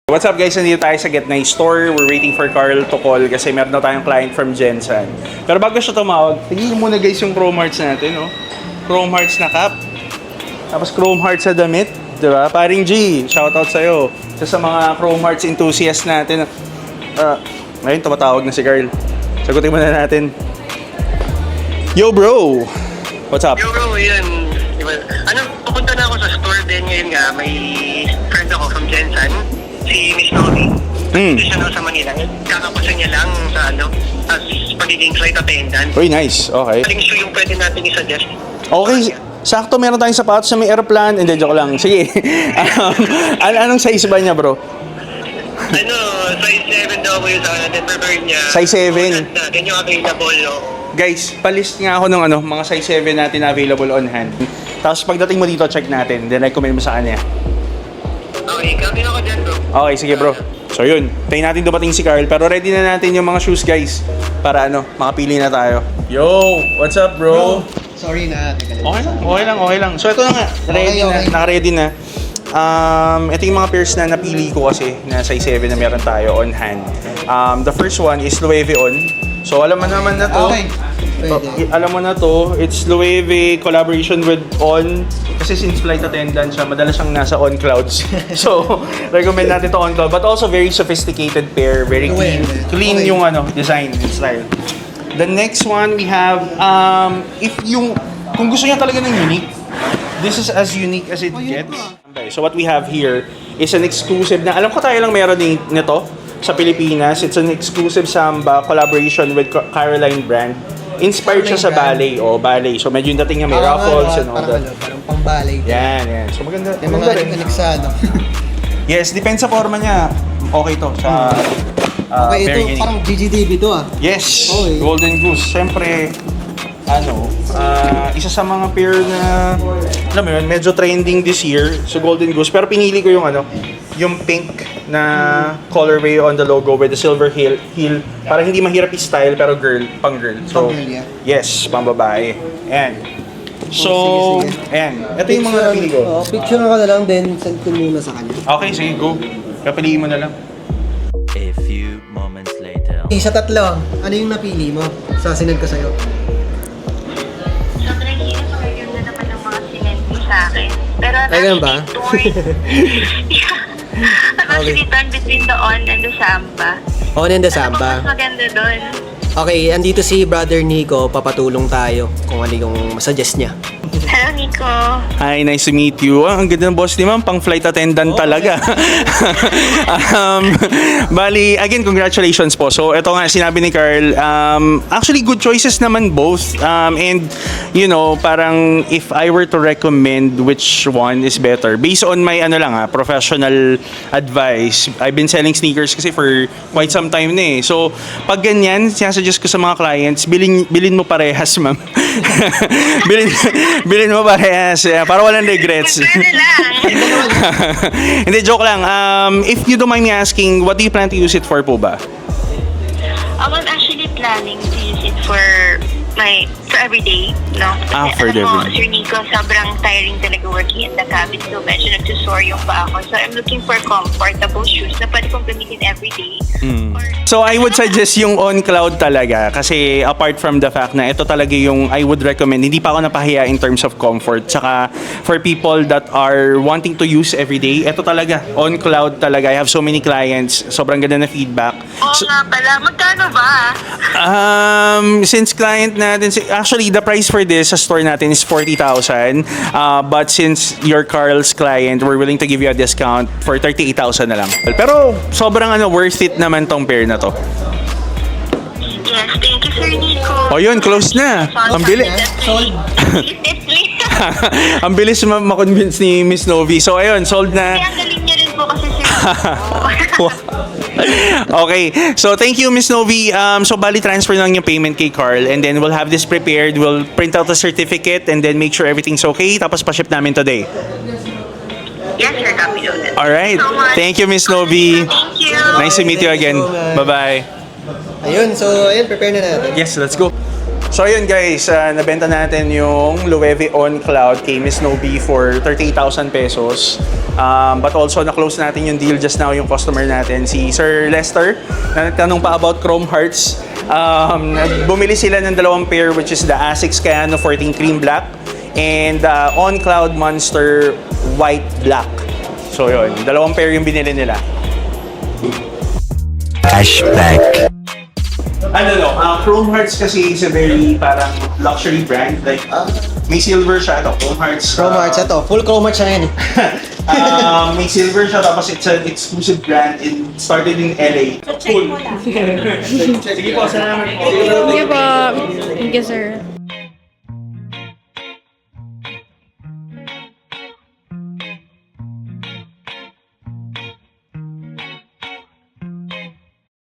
What's up guys, nandito tayo sa Get Nice Store. We're waiting for Carl to call kasi meron na tayong client from Jensen. Pero bago siya tumawag, tingnan muna guys yung Chrome Hearts natin, no? Chrome Hearts na cap. Tapos Chrome Hearts sa damit, di ba? Paring G, shoutout sa'yo. Sa mga Chrome Hearts enthusiast natin. Ngayon, tumatawag na si Carl. Sagutin muna natin. Yo bro! What's up? Yo bro, yun. Pupunta na ako sa store din ngayon nga. May friend ako from Jensen. Si Miss Novi. Siya sa Manila. Kakapasa niya lang sa as pagiging flight attendant. Uy, nice. Okay. Aling shoe yung pwede natin i-suggest. Okay. Sakto, meron tayong sapatos na may airplane. Hindi, joke lang. Sige. Anong size ba niya, bro? Size 7 daw mo yung sa prefer niya. Size 7? Natin yung available, no? Guys, palist nga ako ng mga size 7 natin na available on hand. Tapos pagdating mo dito, check natin. Then recommend mo sa kanya. Okay, kami ako dyan, bro. Okay, sige bro. So yun, tayo natin dumating si Carl. Pero ready na natin yung mga shoes, guys. Para makapili na tayo. Yo! What's up, bro? Sorry na. Okay lang. So ito na nga, ready na, naka-ready na. Ito yung mga pairs na napili ko kasi na size 7 na meron tayo on hand. The first one is Loewe On. So alam mo naman na to. Okay. Alam mo na to, it's Loewe collaboration with On. Kasi since flight attendant siya, madalas siyang nasa On Clouds. So, recommend natin to On Cloud. But also very sophisticated pair, very clean. Clean yung design and style. The next one we have, kung gusto niya talaga ng unique, this is as unique as it gets. So what we have here is an exclusive na, alam ko tayo lang meron nito sa Pilipinas. It's an exclusive Samba collaboration with Caroline brand. Inspired siya sa ballet. Ballet. So medyo yung dating niya may ruffles and all that. Parang pang ballet. Yan. So maganda. May mga anik-sa, Yes, depends sa forma niya. Okay to. Sa okay, ito parang GGDB to Yes, Okay. Golden Goose. Siyempre, isa sa mga pair na, alam mo yun, medyo trending this year. So Golden Goose. Pero pinili ko yung pink na colorway on the logo with the silver heel para hindi mahirap i-style pero pang girl. So, yes, pang babae. And so, and ito yung mga napili ko. Picture ka na lang, then send ko muna sa kanya. Okay, sige, go. Kapiliin mo na lang. A few moments later. Sa tatlo, ano yung napili mo? Sa sinend ko sa'yo. Sobrang hirap ngayon na naman ng mga sinenti sa akin. Pero Ay, ganun ba? I'm actually torn between the On and the Samba. On and the Ano Samba. mas maganda doon? Okay, andito si Brother Nico. Papatulong tayo kung ano yung masuggest niya. Hello, Nico. Hi, nice to meet you. Ang ganda ng boss ni ma'am, pang flight attendant talaga. Bali, again, congratulations po. So, ito nga, sinabi ni Carl, actually, good choices naman both. And, parang if I were to recommend which one is better, based on my, professional advice, I've been selling sneakers kasi for quite some time na eh. So, pag ganyan, sinasuggest ko sa mga clients, bilin mo parehas, ma'am. bilin mo parehas para walang regrets. Hindi, joke lang. If you don't mind me asking, what do you plan to use it for po ba? I'm actually planning to use it for everyday, no? Kasi For alam mo, everyday. Sir Nico, sobrang tiring talaga working in the cabin. So, medyo nagsusore yung paa ko. So, I'm looking for comfortable shoes na pwede kong gamitin everyday. So I would suggest yung On Cloud talaga kasi apart from the fact na ito talaga yung I would recommend, hindi pa ako napahiya in terms of comfort. Saka for people that are wanting to use everyday, ito talaga, On Cloud talaga. I have so many clients, sobrang ganda na feedback. Oo nga pala. Magkano ba? Since client natin, actually the price for this sa store natin is 40,000. But since you're Carl's client, we're willing to give you a discount for 38,000 na lang. Pero sobrang worth it naman tong pair na to. Yes, thank you, Sir Nico. O yun, close na. Ang bilis. Sold. Ang bilis ma-convince ni Miss Novi. So ayun, sold na. Kaya ang galing niyo rin po kasi, Sir Nico. Okay. So thank you, Miss Novi. So bali transfer lang yung payment kay Carl and then we'll have this prepared. We'll print out a certificate and then make sure everything's okay. Tapos pa-ship namin today. Yes, sir. Copy noted. Alright. So much. Thank you, Miss Novi. Thank you. Nice to meet you again. Bye-bye. Ayun, so ayun, prepare na natin. Yes, let's go. So ayun guys, nabenta natin yung Loewe On Cloud kay Miss Nobi for 38,000 pesos. But also na-close natin yung deal just now yung customer natin, si Sir Lester, na nagtanong pa about Chrome Hearts. Bumili sila ng dalawang pair, which is the Asics Kayano 14 Cream Black and On Cloud Monster White Black. So yun, dalawang pair yung binili nila. Flashback. Chrome Hearts kasi is a very parang luxury brand. Like, may silver siya. Ito, Chrome Hearts. Chrome Hearts, ito. Full Chrome Hearts na yan. May silver siya, tapos it's an exclusive brand and started in LA. So check mo lang. Sige po, salamat po. Sige po. Thank you, sir.